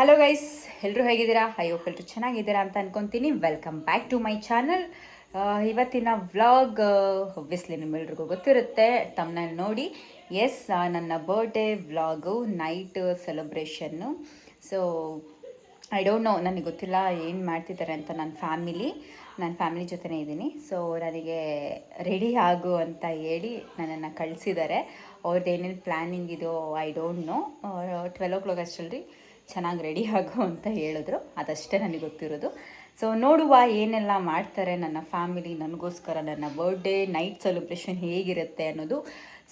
Hello guys, ಎಲ್ಲರೂ ಹೇಗಿದ್ದೀರಾ? I hope ಎಲ್ಲರೂ ಚೆನ್ನಾಗಿದ್ದೀರಾ ಅಂತ ಅನ್ಕೊತೀನಿ. Welcome back to my channel. ಇವತ್ತಿನ ವ್ಲಾಗ್ ಒಬ್ವಿಯಸ್ಲಿ ನಿಮ್ಮೆಲ್ರಿಗೂ ಗೊತ್ತಿರುತ್ತೆ, ತಮ್ಮನಲ್ಲಿ ನೋಡಿ. ಎಸ್, ನನ್ನ birthday vlog, night celebration. So I don't know, ನನಗೆ ಗೊತ್ತಿಲ್ಲ ಏನು ಮಾಡ್ತಿದ್ದಾರೆ ಅಂತ. ನನ್ನ ಫ್ಯಾಮಿಲಿ ಜೊತೆನೇ ಇದ್ದೀನಿ. ಸೊ ನನಗೆ ರೆಡಿ ಆಗು ಅಂತ ಹೇಳಿ ನನ್ನನ್ನು ಕಳಿಸಿದ್ದಾರೆ. ಅವ್ರದ್ದು ಏನೇನು ಪ್ಲ್ಯಾನಿಂಗ್ ಇದೋ ಐ ಡೋಂಟ್ ನೋ. 12 o'clock ಅಷ್ಟರಲ್ಲಿ ಚೆನ್ನಾಗಿ ರೆಡಿ ಆಗು ಅಂತ ಹೇಳಿದ್ರು. ಅದಷ್ಟೇ ನನಗೆ ಗೊತ್ತಿರೋದು. ಸೊ ನೋಡುವ ಏನೆಲ್ಲ ಮಾಡ್ತಾರೆ ನನ್ನ ಫ್ಯಾಮಿಲಿ ನನಗೋಸ್ಕರ. ನನ್ನ ಬರ್ಡೇ ನೈಟ್ ಸೆಲೆಬ್ರೇಷನ್ ಹೇಗಿರುತ್ತೆ ಅನ್ನೋದು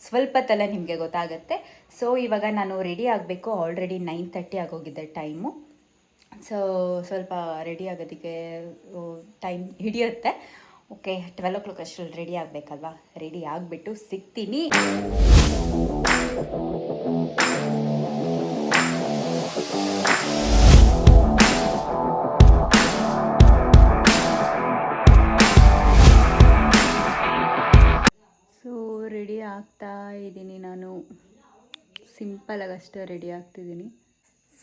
ಸ್ವಲ್ಪ ತಲೆ ನಿಮಗೆ ಗೊತ್ತಾಗುತ್ತೆ. ಸೊ ಇವಾಗ ನಾನು ರೆಡಿ ಆಗಬೇಕು. ಆಲ್ರೆಡಿ 9:30 ಆಗೋಗಿದೆ ಟೈಮು. ಸೊ ಸ್ವಲ್ಪ ರೆಡಿ ಆಗೋದಕ್ಕೆ ಟೈಮ್ ಹಿಡಿಯುತ್ತೆ. ಓಕೆ, 12 o'clock ಅಷ್ಟರಲ್ಲಿ ರೆಡಿ ಆಗಬೇಕಲ್ವಾ? ರೆಡಿ ಆಗಿಬಿಟ್ಟು ಸಿಗ್ತೀನಿ. ಸೊ ರೆಡಿ ಆಗ್ತಾ ಇದ್ದೀನಿ ನಾನು. ಸಿಂಪಲಾಗಿ ಅಷ್ಟೇ ರೆಡಿ ಆಗ್ತಿದ್ದೀನಿ.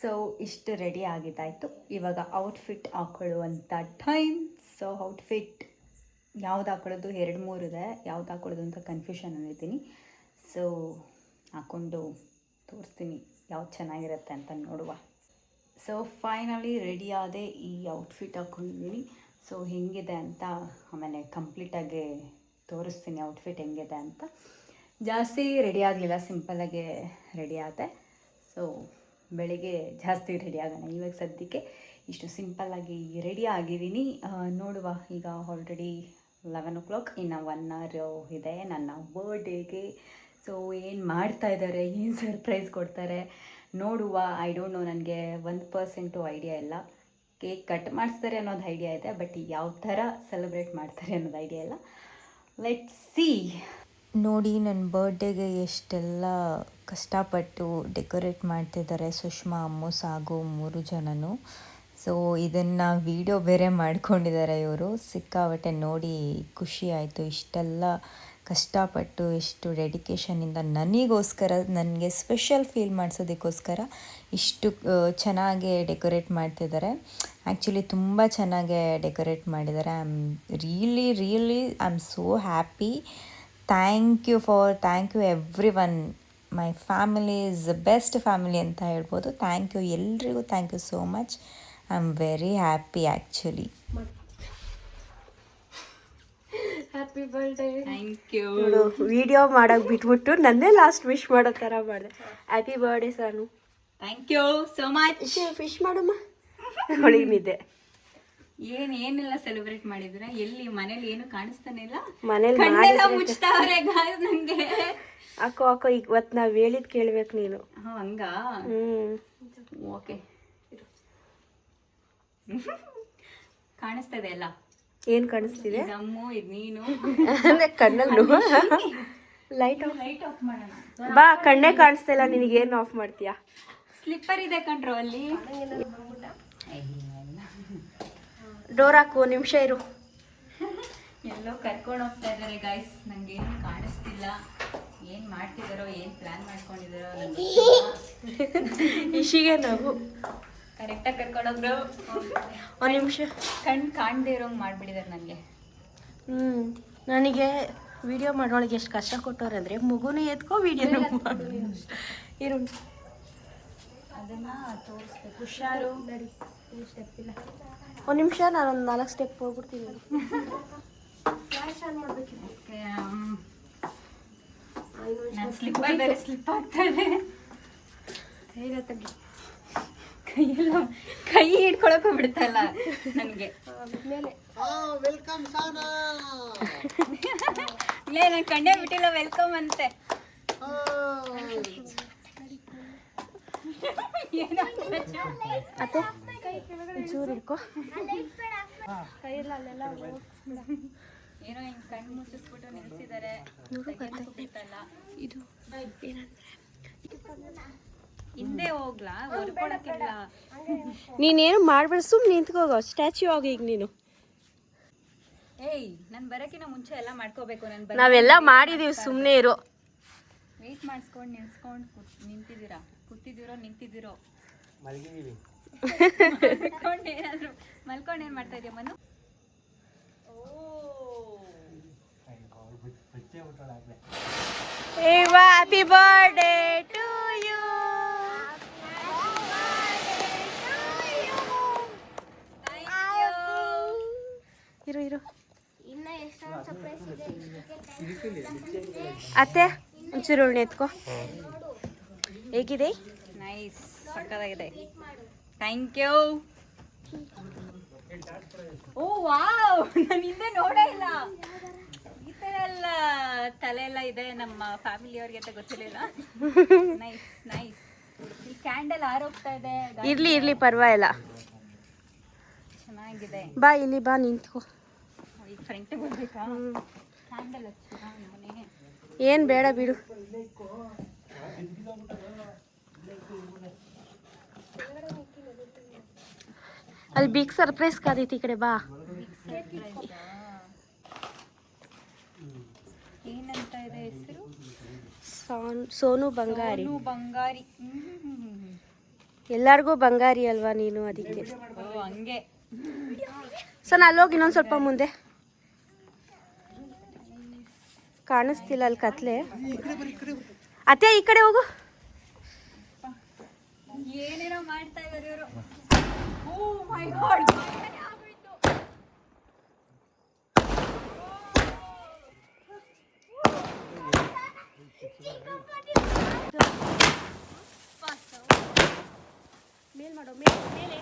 ಸೊ ಇಷ್ಟು ರೆಡಿ ಆಗಿದ್ದಾಯಿತು. ಇವಾಗ ಔಟ್ಫಿಟ್ ಹಾಕ್ಕೊಳ್ಳುವಂಥ ಟೈಮ್. ಸೊ ಔಟ್ಫಿಟ್ ಯಾವ್ದು ಹಾಕೊಳ್ಳೋದು 2-3 ಇದೆ. ಯಾವ್ದು ಹಾಕೊಳ್ಳೋದು ಅಂತ ಕನ್ಫ್ಯೂಷನಲ್ಲಿದ್ದೀನಿ. ಸೊ ಹಾಕ್ಕೊಂಡು ತೋರಿಸ್ತೀನಿ ಯಾವ್ದು ಚೆನ್ನಾಗಿರುತ್ತೆ ಅಂತ ನೋಡುವ. ಸೊ ಫೈನಲಿ ರೆಡಿ ಆದೆ. ಈ ಔಟ್ಫಿಟ್ ಹಾಕ್ಕೊಂಡಿದ್ದೀನಿ. ಸೊ ಹೆಂಗಿದೆ ಅಂತ ಆಮೇಲೆ ಕಂಪ್ಲೀಟಾಗಿ ತೋರಿಸ್ತೀನಿ ಔಟ್ಫಿಟ್ ಹೆಂಗಿದೆ ಅಂತ. ಜಾಸ್ತಿ ರೆಡಿ ಆಗಲಿಲ್ಲ, ಸಿಂಪಲ್ಲಾಗೆ ರೆಡಿ ಆದೆ. ಸೊ ಬೆಳಿಗ್ಗೆ ಜಾಸ್ತಿ ರೆಡಿ ಆಗೋಣ. ಇವಾಗ ಸದ್ಯಕ್ಕೆ ಇಷ್ಟು ಸಿಂಪಲ್ಲಾಗಿ ರೆಡಿ ಆಗಿದ್ದೀನಿ. ನೋಡುವ, ಈಗ ಆಲ್ರೆಡಿ 11 o'clock, ಇನ್ನು 1 hour ಇದೆ ನನ್ನ ಬರ್ಡೇಗೆ. ಸೊ ಏನು ಮಾಡ್ತಾ ಇದ್ದಾರೆ, ಏನು ಸರ್ಪ್ರೈಸ್ ಕೊಡ್ತಾರೆ ನೋಡುವ. ಐ ಡೋಂಟ್ ನೋ, ನನಗೆ 1% ಐಡಿಯಾ ಇಲ್ಲ. ಕೇಕ್ ಕಟ್ ಮಾಡಿಸ್ತಾರೆ ಅನ್ನೋದು ಐಡಿಯಾ ಇದೆ, ಬಟ್ ಯಾವ ಥರ ಸೆಲೆಬ್ರೇಟ್ ಮಾಡ್ತಾರೆ ಅನ್ನೋದು ಐಡಿಯಾ ಇಲ್ಲ. Let's see. ನೋಡಿ, ನನ್ನ ಬರ್ಡೇಗೆ ಎಷ್ಟೆಲ್ಲ ಕಷ್ಟಪಟ್ಟು ಡೆಕೋರೇಟ್ ಮಾಡ್ತಿದ್ದಾರೆ ಸುಷ್ಮಾ, ಅಮ್ಮು, ಸಾಗು 3 ಜನನು. ಸೊ ಇದನ್ನು ವಿಡಿಯೋ ಬೇರೆ ಮಾಡ್ಕೊಂಡಿದ್ದಾರೆ ಇವರು. ಸಿಕ್ಕಾಬಟ್ಟೆ ನೋಡಿ ಖುಷಿ ಆಯಿತು. ಇಷ್ಟೆಲ್ಲ ಕಷ್ಟಪಟ್ಟು ಎಷ್ಟು ಡೆಡಿಕೇಶನಿಂದ ನನಗೋಸ್ಕರ, ನನಗೆ ಸ್ಪೆಷಲ್ ಫೀಲ್ ಮಾಡಿಸೋದಕ್ಕೋಸ್ಕರ ಇಷ್ಟು ಚೆನ್ನಾಗಿ ಡೆಕೋರೇಟ್ ಮಾಡ್ತಿದ್ದಾರೆ. ಆ್ಯಕ್ಚುಲಿ ತುಂಬ ಚೆನ್ನಾಗಿ ಡೆಕೋರೇಟ್ ಮಾಡಿದ್ದಾರೆ. I am really I am so happy. Thank you everyone. My family is the best family ಅಂತ ಹೇಳ್ಬೋದು. ಥ್ಯಾಂಕ್ ಯು ಎಲ್ರಿಗೂ. Thank you so much. I am very happy actually. Happy birthday. Thank you. Video ಮಾಡೋಕೆ ಬಿಟ್ಬಿಟ್ಟು ನನ್ನೇ last wish ಮಾಡೋ ಥರ ಮಾಡಿದೆ. Happy birthday Sanu. Thank you so much. Wish ಮಾಡಮ್ಮ. ಅವಳಿಗೆ ನಿದ್ದೆ. ಏನೆಲ್ಲ ಸೆಲೆಬ್ರೇಟ್ ಮಾಡಿದ್ರ? ಎಲ್ಲಿ ಮನೇಲಿ ಏನು ಕಾಣಿಸ್ತಾನೆ ಇಲ್ಲ. ಮನೇಲಿ ಮುಚ್ತಾವ್ರೆ ಗಾಯ್ಸ್ ನಂಗೆ. ಹಾಕೋ ಇವತ್ತು ನಾವು ಹೇಳಿದ್ ಕೇಳ್ಬೇಕು ನೀನು. ಹಂಗ. ಓಕೆ. ಕಾಣಿಸ್ತಾ ಇದೆ ಎಲ್ಲ. ಏನ್ ಕಾಣಿಸ್ತಿದೆ? ನಮ್ಮು, ಇದು ನೀನು. ಅಂದ್ರೆ ಕಣ್ಣಲ್ಲಿ ಲೈಟ್ ಆಫ್ ಮಾಡೋಣ ಬಾ. ಕಣ್ಣೇ ಕಾಣಿಸ್ತಾ ಇಲ್ಲ ನಿನಗೇನು ಆಫ್ ಮಾಡ್ತೀಯಾ? ಸ್ಲಿಪ್ಪರ್ ಇದೆ ಕಣ್ರು ಅಲ್ಲಿ. ಡೋರ್ ಹಾಕು, ನಿಮಿಷ ಇರು. ಎಲ್ಲೋ ಕರ್ಕೊಂಡು ಹೋಗ್ತಾ ಇದ್ದಾರೆ ಗಾಯ್ಸ್. ನಂಗೇನು ಕಾಣಿಸ್ತಿಲ್ಲ. ಏನು ಮಾಡ್ತಿದ್ದಾರೋ, ಏನು ಪ್ಲಾನ್ ಮಾಡ್ಕೊಂಡಿದ್ದಾರೋ ಇಶಿಗೆ ನಾವು ಕರೆಕ್ಟಾಗಿ ಕರ್ಕೊಂಡೋಗ್ರು. ಒಂದು ನಿಮಿಷ. ಕಣ್ಣು ಕಾಣದೇ ಇರೋಂಗೆ ಮಾಡಿಬಿಟ್ಟಿದ್ದಾರೆ ನನಗೆ. ನನಗೆ ವಿಡಿಯೋ ಮಾಡೋಳಿಗೆ ಎಷ್ಟು ಕಷ್ಟ ಕೊಟ್ಟವ್ರೆ ಅಂದರೆ, ಮಗುನೇ ಎತ್ಕೋ ವಿಡಿಯೋ ಮಾಡು. ಇರು, ಅದನ್ನು ತೋರಿಸ್ಬೇಕು. ಹುಷಾರು. ನಡಿ, ಸ್ಟೆಪ್ ಇಲ್ಲ. ಒಂದು ನಿಮಿಷ, ನಾನೊಂದು 4 ಸ್ಟೆಪ್ ಹೋಗ್ಬಿಡ್ತೀನಿ. ಫ್ಲಾಶ್ ಆನ್ ಮಾಡಬೇಕು. ನಾನು ಸ್ಲಿಪ್ಪರ್ ಬೇರೆ ಸ್ಲಿಪ್ ಆಗ್ತಾ ಇದೆ. ಕೈ ಹಿಡ್ಕೊಳಕ್ಕೂ ಬಿಡ್ತಲ್ಲ ನನಗೆ. ಇಲ್ಲ, ನಾನು ಕಣ್ಣೇ ಬಿಟ್ಟಿಲ್ಲ ವೆಲ್ಕಮ್ ಅಂತೆ. ಅತ್ತೆ ಚೂರು ಹಿಡ್ಕೊ. ಏನೋ ಹಿಂಗೆ ಕಣ್ಣು ಮುಚ್ಚಿಸ್ಬಿಟ್ಟು ನಿಲ್ಸಿದ್ದಾರೆ. ಇದು ಹಿಂದೆ ಹೋಗ್ಲಾ? ಹೊರ್ಕೊಳಕ್ಕಿಲ್ಲ. ನೀನೇನು ಮಾಡ್ಬೇಡ, ಸುಮ್ಮನೆ ನಿಂತ್ಕೋಗೋ. ಸ್ಟ್ಯಾಚ್ಯೂ ಆಗಿ ಈಗ ನೀನು. ಏಯ್, ನಾನು ಬರೋಕ್ಕಿಂತ ಮುಂಚೆ ಎಲ್ಲ ಮಾಡ್ಕೋಬೇಕು. ನಾವೆಲ್ಲ ಮಾಡಿದೀವಿ, ಸುಮ್ಮನೆ ಇರು. ವೆಯ್ಟ್ ಮಾಡಿಸ್ಕೊಂಡು ನಿಲ್ಸ್ಕೊಂಡು ಕೂತಿದ್ದೀರೋ ನಿಂತಿದ್ದೀರೋ? ಮಲ್ಕೊಂಡು ಏನು ಮಾಡ್ತಾ ಇದೆಯಾ Manu? Happy birthday to you. ಇರು ಇರು. ಅತ್ತೆ ಒಂಚೂರು ಉಳ್ಳೆ ಎತ್ಕೋ. ಹೇಗಿದೆ? ನೈಸ್, ಸಕ್ಕತ್ತಾಗಿದೆ. Thank you. ಓ ವಾವ್, ನಾನು ಹಿಂದೆ ನೋಡೇ ಇಲ್ಲ. ಈ ಥರ ಎಲ್ಲ ತಲೆ ಎಲ್ಲ ಇದೆ ನಮ್ಮ ಫ್ಯಾಮಿಲಿಯವ್ರಿಗೆ ಅಂತ ಗೊತ್ತಿರಲಿಲ್ಲ. Nice nice. ಈ ಕ್ಯಾಂಡಲ್ ಆರೋಗ್ತಾ ಇದೆ. ಇರ್ಲಿ ಇರ್ಲಿ ಪರವಾಗಿಲ್ಲ. ಚೆನ್ನಾಗಿದೆ. ಬಾ ಇಲ್ಲಿ ಬಾ ನಿಂತ್ಕೋ. ಈಗ ಫ್ರಂಟಿಗೆ ಬರ್ಬೇಕಾ? ಕ್ಯಾಂಡಲ್ ಹಚ್ಚಿದ ಮನೆ. ಏನು ಬೇಡ ಬಿಡು. ಅಲ್ಲಿ ಬಿಗ್ ಸರ್ಪ್ರೈಸ್ ಕಾದೈತಿ, ಈ ಕಡೆ ಬಾ. ಏನಂತ ಇದೆ ಹೆಸರು? ಸೋನು ಬಂಗಾರಿ. ಸೋನು ಬಂಗಾರಿ. ಎಲ್ಲಾರ್ಗೂ ಬಂಗಾರಿ ಅಲ್ವಾ ನೀನು, ಅದಕ್ಕೆ. ಓ ಹಂಗೆ. ಸರ್ ಅಲ್ಲೋಗಿ ಇನ್ನೊಂದು ಸ್ವಲ್ಪ ಮುಂದೆ. ಕಾಣಿಸ್ತಿಲ್ಲ ಅಲ್ಲಿ ಕತ್ಲೆ. ಅತ್ತೆ ಈ ಕಡೆ ಹೋಗು. ಏನೇನೋ ಮಾಡ್ತಾ ಇದ್ದಾರೆ ಇವರು. ಓ ಮೈ ಗಾಡ್, ಮೇಲ್ ಮಾಡೋ, ಮೇಲೆ.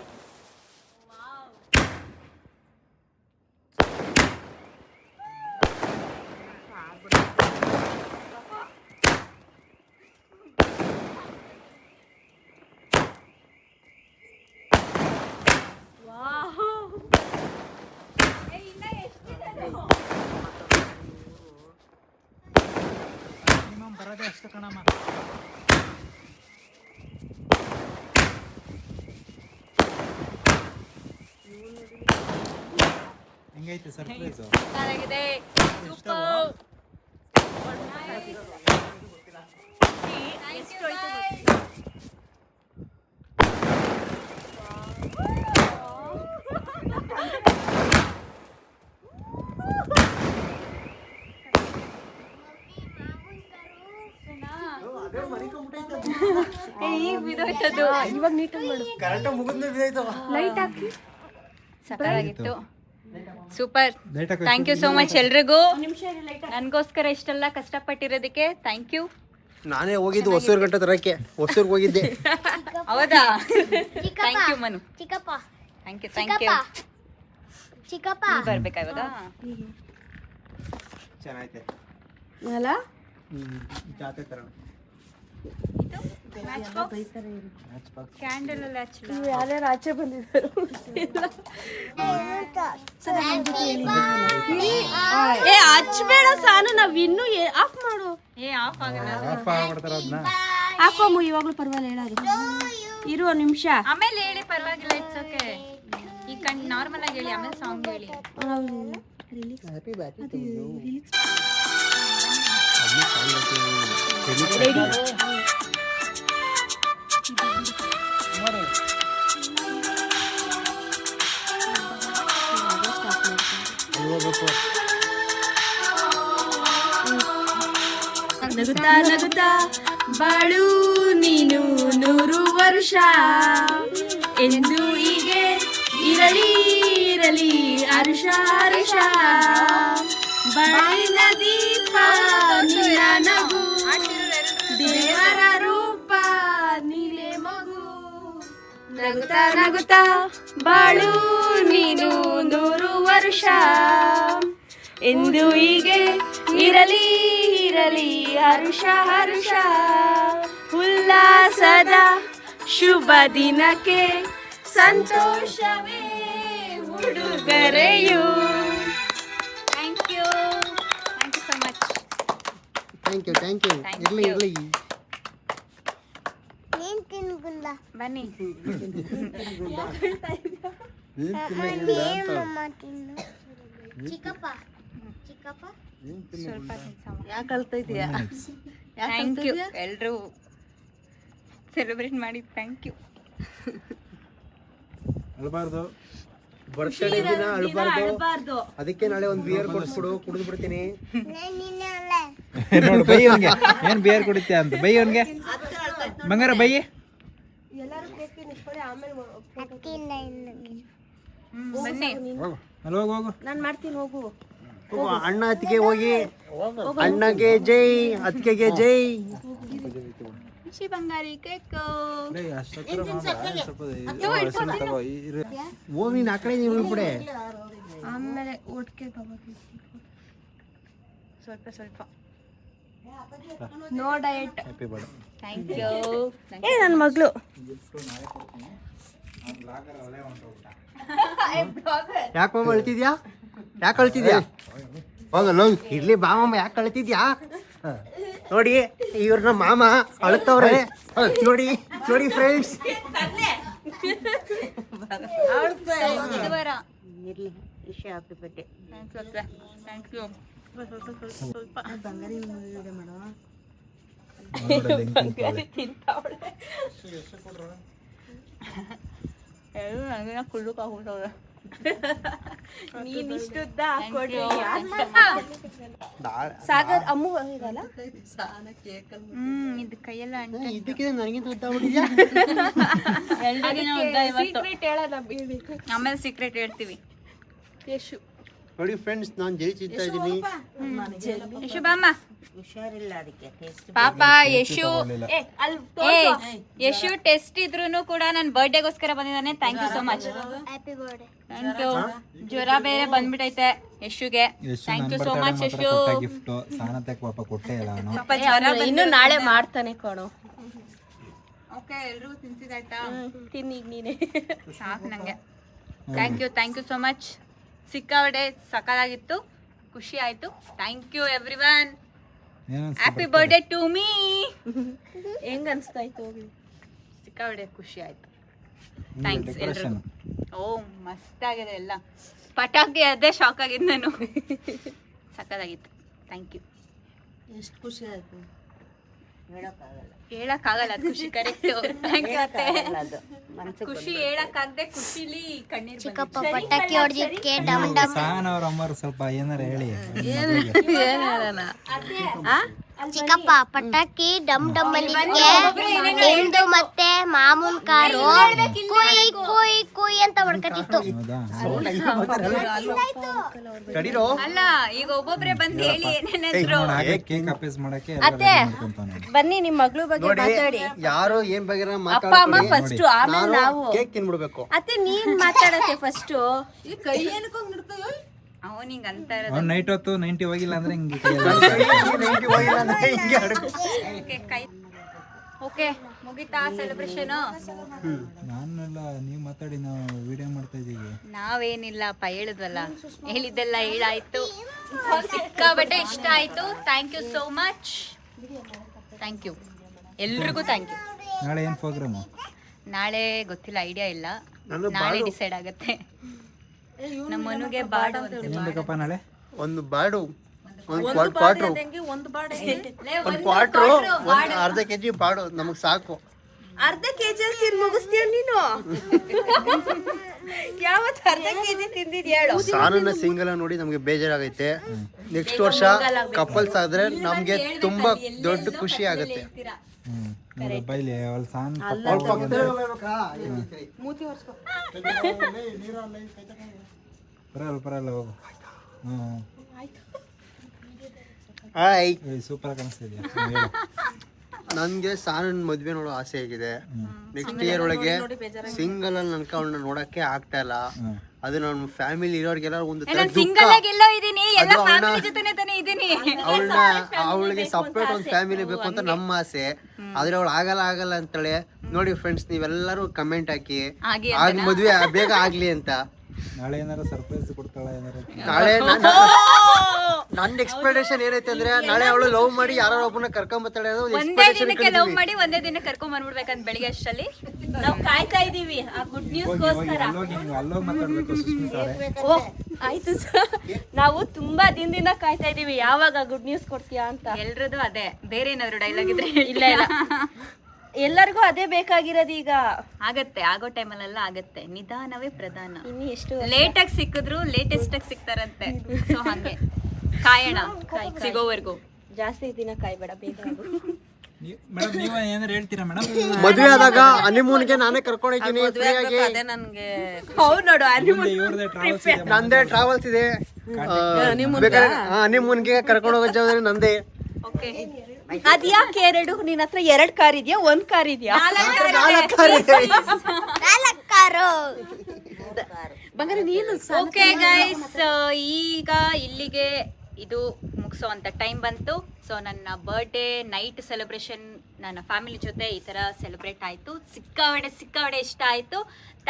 ಬರೋದೇ ಅಷ್ಟು ಕಣಮ್ಮ. ಹೆಂಗೈತೆ ಸರ್ಪ್ರೈಸ್? ಚೆನ್ನಾಗಿದೆ. ಸೂಪರ್. ಈಗ ಬಿದೋಯ್ತದು. ಇವಾಗ ನೀಟಾಗಿ ಮಾಡು. ಕರೆಕ್ಟಾಗಿ ಮುಗಿದ್ಮೇಲೆ ಬಿದ್ದೈತು. ಲೈಟ್ ಹಾಕಿ. ಸಕ್ಕತ್ತಾಗಿತ್ತು. Super. Thank you so much ಎಲ್ರಿಗೂ. ನನಗೋಸ್ಕರ ಇಷ್ಟೆಲ್ಲ ಕಷ್ಟಪಟ್ಟಿರೋದಕ್ಕೆ ಥ್ಯಾಂಕ್ ಯು. ನಾನೇ ಹೋಗಿದ್ದು ಹೊಸೂರು ಗಂಟೆ ತರಕ್ಕೆ. ಹೊಸೂರ್ಗೆ ಹೋಗಿದ್ದೆ. ಹೌದಾ? Thank you Manu. ಚಿಕ್ಕಪ್ಪ. Thank you thank you. ಚಿಕ್ಕಪ್ಪ ಬರ್ಬೇಕಾ ಇವಾಗ? ಚೆನ್ನಾಗೈತೆ ಅಲ್ಲ? ಜಾತ್ರೆ ತರ. ಕ್ಯಾಂಡಲ್ ಎಲ್ಲ ಹಚ್ಚಲ. ಯಾರ್ಯಾರು ಆಚೆ ಬಂದಿದ್ದಾರೆ? ಏ ಹಚ್ಬೇಡ ಸಾನು, ನಾವ್ ಇನ್ನೂ ಆಫ್ ಮಾಡು. ಏ ಆಫ್ ಆಗಲ್ಲ. ಹಾಕೋಮು ಇವಾಗ್ಲೂ ಪರವಾಗಿಲ್ಲ, ಹೇಳೋದು ಇರು ಒಂದು ನಿಮಿಷ. ಆಮೇಲೆ ಹೇಳಿ ಪರವಾಗಿಲ್ಲ, ಇಟ್ಸ್ ಓಕೆ. ಈಗ ನಾರ್ಮಲ್ ಆಗಿ ಹೇಳಿ, ಆಮೇಲೆ ಸಾಂಗ್ ಹೇಳಿ. ನಗುತ್ತಾ ನಗುತ್ತಾ ಬಾಳು ನೀನು 100 ವರ್ಷ ಎಂದು ಹೀಗೆ ಇರಲಿ ಇರಲಿ ಹರುಷ ಹರುಷ. ಬಾಳಿನ ದೀಪ ನಿನ್ನ ನಗು, ದೇವರ ರೂಪ ನೀನೆ ಮಗು. ನಗುತ್ತಾ ನಗುತ್ತಾ ಬಾಳು ನೀನು 100 ವರ್ಷ ಎಂದು ಹೀಗೆ ಇರಲಿ ಇರಲಿ ಹರುಷ ಹರುಷ. ಉಲ್ಲಾಸದ ಶುಭ ದಿನಕ್ಕೆ ಸಂತೋಷವೇ ಉಡುಗೊರೆಯು. Thank you so much. Thank you thank you. Thank ಇರ್ಲಿ you. ಇರ್ಲಿ. ಬನ್ನಿ. ಚಿಕ್ಕಪ್ಪ ಚಿಕ್ಕಪ್ಪ ಸ್ವಲ್ಪ ತಿನ್ಸಮ್ಮ. ಯಾಕೆ ಅಳ್ತಾ ಇದೀಯಾ? ಥ್ಯಾಂಕ್ ಯು ಎಲ್ಲರೂ ಸೆಲೆಬ್ರೇಟ್ ಮಾಡಿ. Thank you. ಅಳ್ಬಾರ್ದು. ಬರ್ತ್ಡೇ ದಿನ ಅಳ್ಬಾರ್ದು. ಅದಕ್ಕೆ ನಾಳೆ ಒಂದು ಬಿಯರ್ ಕೊಡಿಸ್ಬಿಡು, ಕುಡಿದು ಬಿಡ್ತೀನಿ. ನೋಡು ಬೈ ಅವನ್ಗೆ ಏನ್ ಬಿಯರ್ ಕುಡಿತೀಯ ಅಂತ ಬೈ ಅವನ್ಗೆ. ಬಂಗಾರ ಬೈ. ಎಲ್ಲರೂ ಕೇಕ್ ನಿಂತ್ಕೊಳ್ಳಿ, ಆಮೇಲೆ ಬನ್ನಿ. ಅಲ್ಲಿ ಹೋಗು. ನಾನು ಮಾಡ್ತೀನಿ, ಹೋಗು. ಅಣ್ಣ ಅತ್ತಿಗೆ ಹೋಗಿ. ಅಣ್ಣಗೆ ಜೈ, ಅತ್ತಿಗೆಗೆ ಜೈ. ಖುಷಿ ಬಂಗಾರಿ ಕೇಕ್. ಹೋಗಿ ನೀನು ಆ ಕಡೆ ನೀವು ಬಿಡೆ. ಆಮೇಲೆ ಒಟ್ಟಿಗೆ ತಗೋತೀನಿ. ಸ್ವಲ್ಪ ಸ್ವಲ್ಪ. No diet. Happy birthday. Thank you. ಏ ನನ್ನ ಮಗಳು ಯಾಕೆ ಮಾಮ ಅಳ್ತಿದ್ಯಾ? ಯಾಕೆ ಅಳ್ತಿದ್ಯಾ? ಹೋಗಲ್ಲ ಇರ್ಲಿ ಬಾ ಮಾಮ, ಯಾಕೆ ಅಳ್ತಿದ್ಯಾ? ನೋಡಿ ಇವ್ರನ್ನ ಮಾಮ ಅಳ್ತವ್ರೆ. ನೋಡಿ ನೋಡಿ ಫ್ರೆಂಡ್ಸ್. Thank you. ಎಲ್ಲರೂ ನನಗಿನ ಕುಳ್ಳುಕ್ ಆಗ್ಬಿಟ್ಟವ್ರೆ. ನೀನ್ ಇಷ್ಟುದ್ದ ಹಾಕೊಡ್ರಿ. ಸಾಗರ್ ಅಮ್ಮು ಇದಲ್ಲ, ಇದು ಕೈಯೆಲ್ಲ ಇದಕ್ಕಿಂತ ನನಗಿಂತ ಉದ್ದಾಗ್ಬಿಟ್ಟಿದ್ಯಾ? ಸೀಕ್ರೆಟ್ ಹೇಳೋಣ ಬೀಳ್ಬೇಕು. ಆಮೇಲೆ ಸೀಕ್ರೆಟ್ ಹೇಳ್ತೀವಿ. ಯಶು ನೋಡಿ ಫ್ರೆಂಡ್ಸ್, ನಾನು ಜೈ ತಿಂತಾ ಇದ್ದೀನಿ. ಯಶು ಬಾಮ್ಮ. ಪಾಪ ಯಶು ಯಶು ಟೆಸ್ಟ್ ಇದ್ರೂ ಕೂಡ ನನ್ನ ಬರ್ಡೇಗೋಸ್ಕರ ಬಂದಿದ್ದಾನೆ. Thank you so much. Thank you. ಜ್ವರ ಬೇರೆ ಬಂದ್ಬಿಟ್ಟೈತೆ ಯಶುಗೆ. Thank you so much Yashu. Gift ಸಾನತೆ ಪಾಪ ಕೊಟ್ಟೆ ಇಲ್ಲ ನಾನು. ಪಾಪ ಜ್ವರ ಇನ್ನು ನಾಳೆ ಮಾಡ್ತಾನೆ ಕಣೋ. ಓಕೆ, ಎಲ್ರಿಗೂ ತಿನ್ಸಿದಾಯ್ತಾ? ತಿನ್ನಿ ನೀನೆ. ಸಾಕು ನಂಗೆ. Thank you so much. ಸಿಕ್ಕಾಪಟ್ಟೆ ಸಕಾಲಾಗಿತ್ತು, ಖುಷಿ ಆಯ್ತು. Thank you everyone. Happy birthday to me. ಹೆಂಗ್ ಅನ್ಸ್ತಾಯ್ತು ಹೋಗಿ? ಸಿಕ್ಕಾಪಟ್ಟೆ ಖುಷಿ ಆಯ್ತು. ಥ್ಯಾಂಕ್ಸ್ ಎಲ್ರಿಗೂ. ಓ ಮಸ್ತ್ ಆಗಿದೆ ಎಲ್ಲ. ಪಟಾಕಿ ಅದೇ ಶಾಕ್ ಆಗಿದ್ದು ನಾನು. ಸಕ್ಕತ್ತಾಗಿತ್ತು. Thank you. ಎಷ್ಟು ಖುಷಿ ಆಯ್ತು ಹೇಳಕ್ಕಾಗಲ್ಲ ಖುಷಿ. ಕರೆಕ್ಟ್. ಥ್ಯಾಂಕ್ ಯು ಅತ್ತೆ. ಖುಷಿ ಹೇಳಕ್ಕಾಗದೆ ಖುಷಿಲಿ ಕಣ್ಣೀರ್ ಚಿಕ್ಕಪ್ಪ ಪಟಾಕಿ ಹೊಡೆದಿದ್ದಕ್ಕೆ ಡಮ್ ಡಮ್. ಸಾನ್ ಅವ್ರ ಅಮ್ಮರು ಸ್ವಲ್ಪ ಏನಾರ ಹೇಳಿ. ಏನ್ ಹೇಳೋಣ? ಚಿಕ್ಕಪ್ಪ ಪಟಾಕಿ ಡಮ್ ಡಮ್ ಬಂದಿದ್ದಕ್ಕೆ ನಿಮ್ದು ಮತ್ತೆ ಮಾಮೂನ್ ಕಾರು ಕುಯ್ ಕುಯ್ ಕುಯ್ ಅಂತ ಹೊಡ್ಕತಿತ್ತು. ಕಡಿರೋ ಅಲ್ಲ, ಈಗ ಒಬ್ಬೊಬ್ರೆ ಬಂದು ಹೇಳಿ ಏನೇನಾದ್ರು. ಕೇಕ್ ಅಪೇಸ್ ಮಾಡಕ್ಕೆ ಅತ್ತೆ ಬನ್ನಿ, ನಿಮ್ ಮಗಳು ಬಗ್ಗೆ ಮಾತಾಡಿ. ಯಾರು ಏನ್ ಬಗ್ಗೆ ಅಪ್ಪ ಅಮ್ಮ ಫಸ್ಟ್, ಆಮೇಲೆ ನಾವು. ಕೇಕ್ ತಿನ್ಬಿಡ್ಬೇಕು. ಅತ್ತೆ ನೀನ್ ಮಾತಾಡತ್ತೆ ಫಸ್ಟ್. ಕೈ ಅವನಿಂಗ್ ಅಂತ ಇರೋದು. ಅವ್ನು ನೈಟ್ ಹೊತ್ತು 90 ಹೋಗಿಲ್ಲ ಅಂದ್ರೆ ಹಿಂಗೆ ಓಕೆ, ಮುಗಿತಾ ಸೆಲೆಬ್ರೇಷನ್? ನಾನೆಲ್ಲ ನೀವು ಮಾತಾಡಿ, ನಾವು ವಿಡಿಯೋ ಮಾಡ್ತಾ ಇದೀವಿ. ನಾವೇನಿಲ್ಲಪ್ಪ, ಹೇಳಿದ್ವಲ್ಲ, ಹೇಳಿದ್ದೆಲ್ಲ ಹೇಳಾಯ್ತು. ಸಿಕ್ಕಾಬಟ್ಟೆ ಇಷ್ಟ ಆಯ್ತು. Thank you so much. Thank you ಎಲ್ರಿಗೂ. Thank you. ನಾಳೆ ಏನು ಪ್ರೋಗ್ರಾಮು? ನಾಳೆ ಗೊತ್ತಿಲ್ಲ, ಐಡಿಯಾ ಇಲ್ಲ. ನಾಳೆ ಡಿಸೈಡ್ ಆಗತ್ತೆ. ನಮ್ಮ ಮನುಗೆ ಬಾಡು ಏನು ಬೇಕಪ್ಪ ನಾಳೆ? ಒಂದು ಬಾಡು, ಒಂದು ಕ್ವಾರ್ಟ್ರು, ಒಂದು ಅರ್ಧ ಕೆಜಿ ಬಾಡು ನಮಗ್ ಸಾಕು. ಅರ್ಧ ಕೆಜಿ ತಿನ್ ಮುಗಿಸ್ತೀಯ ನೀನು? ಯಾವತ್ತು ಅರ್ಧ ಕೆಜಿ ತಿಂದಿದ್ಯಾ ಹೇಳು? ಸಾನನ್ನ ಸಿಂಗಲ್ ನೋಡಿ ನಮ್ಗೆ ಬೇಜಾರಾಗೈತೆ. ನೆಕ್ಸ್ಟ್ ವರ್ಷ ಕಪಲ್ಸ್ ಆದ್ರೆ ನಮ್ಗೆ ತುಂಬಾ ದೊಡ್ಡ ಖುಷಿ ಆಗತ್ತೆ. ಬೈಲಿ ಅವಳು ಸಾನ್ ಪರಲ್ಲ ಹೋಗು. ಹಾಯ್, ಸೂಪರ್ ಕಾಣಿಸ್ತಾ ಇದೆಯಾ? ನನ್ಗೆ ಸಾನನ್ ಮದ್ವೆ ನೋಡೋ ಆಸೆ ಆಗಿದೆ. ನೆಕ್ಸ್ಟ್ ಇಯರ್ ಒಳಗೆ ಸಿಂಗಲ್ ಅಲ್ಲಿ ನನ್ಕ ಅವಳನ್ನ ನೋಡಕ್ಕೆ ಆಗ್ತಾ ಇಲ್ಲ. ಅದು ನಮ್ಮ ಫ್ಯಾಮಿಲಿ ಇರೋರ್ಗೆಲ್ಲ ಒಂದು ತರ ದುಃಖ. ಸಿಂಗಲ್ ಆಗಿ ಎಲ್ಲೋ ಇದೀನಿ, ಎಲ್ಲ ಫ್ಯಾಮಿಲಿ ಜೊತೆನೇ ತಾನೇ ಇದೀನಿ. ಅವಳಿಗೆ ಸಪ್ರೇಟ್ ಒಂದು ಫ್ಯಾಮಿಲಿ ಬೇಕು ಅಂತ ನಮ್ಮ ಆಸೆ. ಆದ್ರೆ ಅವಳು ಆಗಲ್ಲ ಅಂತಾಳೆ. ನೋಡಿ ಫ್ರೆಂಡ್ಸ್, ನೀವೆಲ್ಲರೂ ಕಮೆಂಟ್ ಹಾಕಿ ಆಗ ಮದ್ವೆ ಬೇಗ ಆಗ್ಲಿ ಅಂತ. ನಾಳೆ ಏನಾರ ಸರ್ಪ್ರೈಸ್ ಕೊಡ್ತಾಳೆ ಏನಾರ? ನಾಳೆ ನನ್ನ ಎಕ್ಸ್ಪೆಕ್ಟೇಷನ್ ಏನೈತೆ ಅಂದ್ರೆ, ನಾಳೆ ಅವಳು ಲವ್ ಮಾಡಿ ಯಾರೋ ಒಬ್ಬನ ಕರ್ಕೊಂಬತ್ತಾಳೆ. ಒಂದೇ ದಿನಕ್ಕೆ ಲವ್ ಮಾಡಿ ಒಂದೇ ದಿನ ಕರ್ಕೊಂಡ್ ಬಂದ್ಬಿಡ್ಬೇಕಂತ ಬೆಳಿಗ್ಗೆ ಅಷ್ಟರಲ್ಲಿ ನಾವು ಕಾಯ್ತಾ ಇದೀವಿ ಆ ಗುಡ್ ನ್ಯೂಸ್ ಗೋಸ್ಕರ. ನೀವು ಅಲ್ಲೋಗಿ ಮಾತಾಡ್ಬೇಕು ಸುಸ್ಮಿತಾ ಅವರೇ. ಓ ಆಯ್ತು ಸರ್, ನಾವು ತುಂಬಾ ದಿನದಿಂದ ಕಾಯ್ತಾ ಇದೀವಿ ಯಾವಾಗ ಗುಡ್ ನ್ಯೂಸ್ ಕೊಡ್ತೀಯಾ ಅಂತ. ಎಲ್ರದ್ದು ಅದೇ. ಬೇರೆ ಏನಾದ್ರು ಡೈಲಾಗ್ ಇದ್ರೆ ಇಲ್ಲ ಇಲ್ಲ ಎಲ್ಲರಿಗೂ ಅದೇ ಬೇಕಾಗಿರೋದು ಈಗ. ಆಗತ್ತೆ, ಆಗೋ ಟೈಮಲ್ಲೆಲ್ಲ ಆಗತ್ತೆ. ನಿಧಾನವೇ ಪ್ರಧಾನ. ಇನ್ನು ಎಷ್ಟು ಲೇಟಾಗಿ ಸಿಕ್ಕಿದ್ರು ಲೇಟೆಸ್ಟ್ ಆಗಿ ಸಿಗ್ತಾರಂತೆ. ಸೊ ಹಂಗೆ ಕಾಯೋಣ ಸಿಗೋವರೆಗೂ. ಜಾಸ್ತಿ ದಿನ ಕಾಯ್ಬೇಡ, ಬೇಗ ಆಗು. ಮೇಡಮ್ ನೀವು ಏನಾರು ಹೇಳ್ತೀರಾ ಮೇಡಮ್? ಮದುವೆ ಆದಾಗ ಹನಿಮೂನ್ಗೆ ನಾನೇ ಕರ್ಕೊಂಡು ಹೋಗ್ತೀನಿ ಫ್ರೀಯಾಗಿ. ಹೌದು ನೋಡು, ಇವ್ರದೇ ಟ್ರಾವೆಲ್ಸ್ ಇದೆ. ನಂದೇ ಟ್ರಾವೆಲ್ಸ್ ಇದೆ. ಹನಿಮೂನ್ಗೆ ಕರ್ಕೊಂಡು ಹೋಗೋ ಜವಾಬ್ದಾರಿ ನಂದೇ. ಓಕೆ, ಅದ್ಯಾಕೆ ಎರಡು? ನಿನ್ನ ಹತ್ರ 2 ಕಾರ್ ಇದೆಯಾ, 1 ಕಾರ್ ಇದೆಯಾ? ಬಂಗಾರ ನೀನು ಓಕೆ ಗೈಸ್, ಈಗ ಇಲ್ಲಿಗೆ ಇದು ಮುಗಿಸೋವಂಥ ಟೈಮ್ ಬಂತು. ಸೊ ನನ್ನ ಬರ್ಡೇ ನೈಟ್ ಸೆಲೆಬ್ರೇಷನ್ ನನ್ನ ಫ್ಯಾಮಿಲಿ ಜೊತೆ ಈ ಥರ ಸೆಲೆಬ್ರೇಟ್ ಆಯಿತು. ಸಿಕ್ಕಾವಡೆ ಇಷ್ಟ ಆಯಿತು.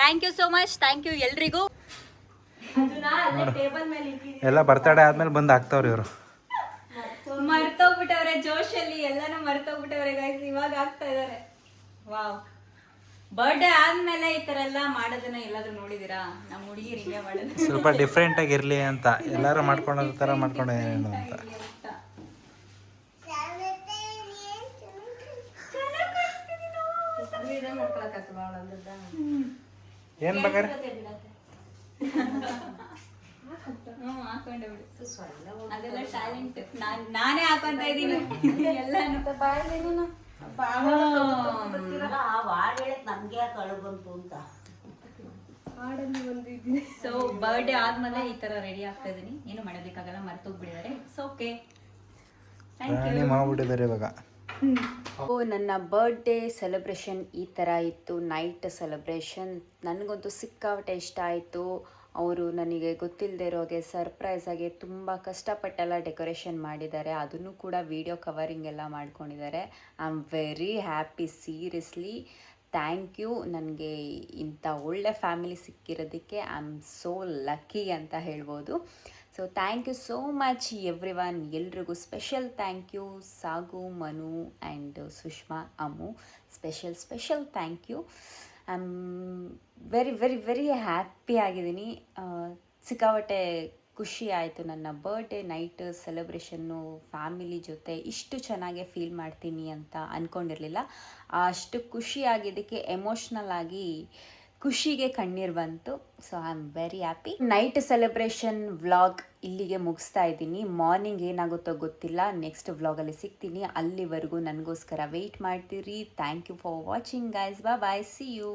Thank you so much. Thank you ಎಲ್ರಿಗೂ. ಎಲ್ಲ ಬರ್ತಡೇ ಆದ್ಮೇಲೆ ಬಂದು ಹಾಕ್ತಾವ್ರಿ ಇವರು. ಮರ್ತೋಗ್ಬಿಟ್ಟವ್ರೆ ಜೋಶಲ್ಲಿ, ಎಲ್ಲಾನು ಮರ್ತೋಗ್ಬಿಟ್ಟವ್ರೆ ಗೈಸ್. ಇವಾಗ ಆಗ್ತಾ ಇದಾರೆ. ವಾವ್, ಬರ್ಡೇ ಆದ್ಮೇಲೆ ಈ ತರ ಎಲ್ಲ ಮಾಡೋದನ್ನ ಎಲ್ಲಾದ್ರೂ ನೋಡಿದೀರಾ? ನಮ್ಮ ಹುಡುಗಿರು ಹಿಂಗೆ ಮಾಡೋದು. ಸ್ವಲ್ಪ ಡಿಫ್ರೆಂಟ್ ಆಗಿರ್ಲಿ ಅಂತ ಎಲ್ಲಾರು ಮಾಡ್ಕೊಳ್ಳೋ ತರ ಮಾಡ್ಕೊಂಡೇನು ಅಂತ. ಏನ್ ಬೇಕಾರೆ ಹಾಕೊಂಡೆ ಬಿಡು, ಅದೆಲ್ಲ ಟ್ಯಾಲೆಂಟ್. ನಾನೇ ಹಾಕೊಂತ ಇದ್ದೀನಿ ಎಲ್ಲಾನು. ಸೊ ಬರ್ಡೇ ಆದ್ಮೇಲೆ ಈ ತರ ರೆಡಿ ಆಗ್ತಾ ಇದೀನಿ. ಏನು ಮಾಡೋದಕ್ಕಾಗಲ್ಲ, ಮರ್ತೋಗ್ಬಿಟ್ಟಿದ್ದಾರೆ. ಸೊ ಓಕೆ, ಪ್ರಾಣಿ ಮಾಡ್ಬಿಟ್ಟಿದ್ದಾರೆ ಇವಾಗ. ನನ್ನ ಬರ್ಡೇ ಸೆಲೆಬ್ರೇಷನ್ ಈ ಥರ ಇತ್ತು, ನೈಟ್ ಸೆಲೆಬ್ರೇಷನ್. ನನಗಂತೂ ಸಿಕ್ಕಾಪಟ್ಟೆ ಇಷ್ಟ ಆಯಿತು. ಅವರು ನನಗೆ ಗೊತ್ತಿಲ್ಲದೆ ಇರೋಗೆ ಸರ್ಪ್ರೈಸ್ ಆಗಿ ತುಂಬ ಕಷ್ಟಪಟ್ಟೆಲ್ಲ ಡೆಕೋರೇಷನ್ ಮಾಡಿದ್ದಾರೆ. ಅದನ್ನು ಕೂಡ ವಿಡಿಯೋ ಕವರಿಂಗ್ ಎಲ್ಲ ಮಾಡ್ಕೊಂಡಿದ್ದಾರೆ. I am very happy, seriously thank you. ನನಗೆ ಇಂಥ ಒಳ್ಳೆ ಫ್ಯಾಮಿಲಿ ಸಿಕ್ಕಿರೋದಕ್ಕೆ ಐ ಆಮ್ ಸೋ ಲಕ್ಕಿ ಅಂತ ಹೇಳ್ಬೋದು. So thank you so much everyone. ಎಲ್ರಿಗೂ special thank you. Sagu, Manu and Sushma, Ammu, special thank you. I am very happy ಆಗಿದ್ದೀನಿ. ಸಿಕ್ಕಾಪಟ್ಟೆ ಖುಷಿ ಆಯಿತು. ನನ್ನ ಬರ್ಡೇ ನೈಟ್ ಸೆಲೆಬ್ರೇಷನ್ನು ಫ್ಯಾಮಿಲಿ ಜೊತೆ ಇಷ್ಟು ಚೆನ್ನಾಗೆ ಫೀಲ್ ಮಾಡ್ತೀನಿ ಅಂತ ಅಂದ್ಕೊಂಡಿರಲಿಲ್ಲ. ಅಷ್ಟು ಖುಷಿ ಆಗಿದ್ದಕ್ಕೆ ಎಮೋಷ್ನಲ್ ಆಗಿ ಖುಷಿಗೆ ಕಣ್ಣೀರು ಬಂತು. So I am very happy. Night celebration vlog ಇಲ್ಲಿಗೆ ಮುಗಿಸ್ತಾ ಇದ್ದೀನಿ. ಮಾರ್ನಿಂಗ್ ಏನಾಗುತ್ತೋ ಗೊತ್ತಿಲ್ಲ. ನೆಕ್ಸ್ಟ್ ವ್ಲಾಗಲ್ಲಿ ಸಿಗ್ತೀನಿ. ಅಲ್ಲಿವರೆಗೂ ನನಗೋಸ್ಕರ ವೆಯ್ಟ್ ಮಾಡ್ತೀರಿ. Thank you for watching guys. Bye, see you.